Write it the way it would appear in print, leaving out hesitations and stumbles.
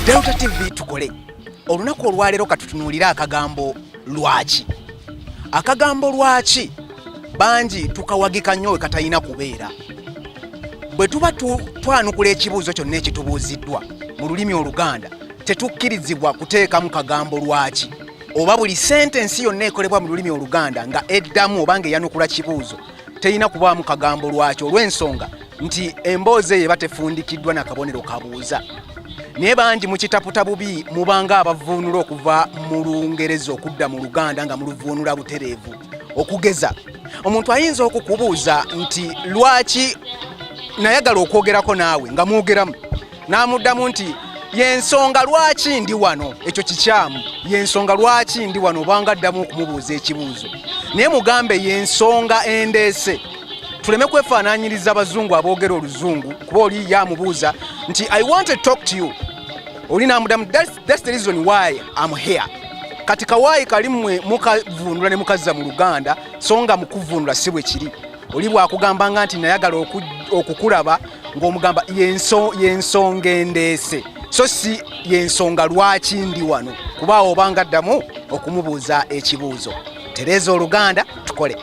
Delta TV tukole. Olunaku olwaleero katutunuulira akagambo lwaki. Akagambo lwaki bangi tukawagika nnyo katayina kubeera. Bwe tuba twanukula ekibuuzo kyonna ekitubuuziddwa mu lulimi Oluganda, tetukkirizibwa kuteekamu kagambo lwaki. Oba buli sentensi yonna ekolebwa mu lulimi Oluganda nga eddamu oba ng'eyanukula kibuuzo terina kubaamu kagambo lwaki olw'ensonga nti emboozi eyo eba tefundikiddwa na kabonero kabuuza. Naye bangi mukitaputa bubi mubanga abavuunula okuva mu Lungereza okudda mu Luganda nga muluvuunula butereevu. Okugeza omuntu ayinza okukubuuza nti lwaki nayagala okwogerako naawe nga mwogeramu n'amuddamu nti yensonga lwaki ndi wano. Ekyo kikyamu. Yensonga lwaki ndi wano obanga addamu okumubuuza ekibuuzo. Naye mugambe yensonga endeese. Tuleme kwefaanaanyiriza abazungu aboogera oluzungu kuba oli yamubuuza nti I want to talk to you. Oli n'amuddamu that's the reason why I'm here. Kati kawaayi kali mmwe mukavuunula ne mukazza mu Luganda so nga mukuvuunula si bwe kiri. Oli bwakugambanga nti nayagala okukulaba ng'omugamba yensonga endeese. So si yensonga lwaki ndi wano kuba obanga addamu okumubuuza ekibuuzo. Tereeza Oluganda tukole.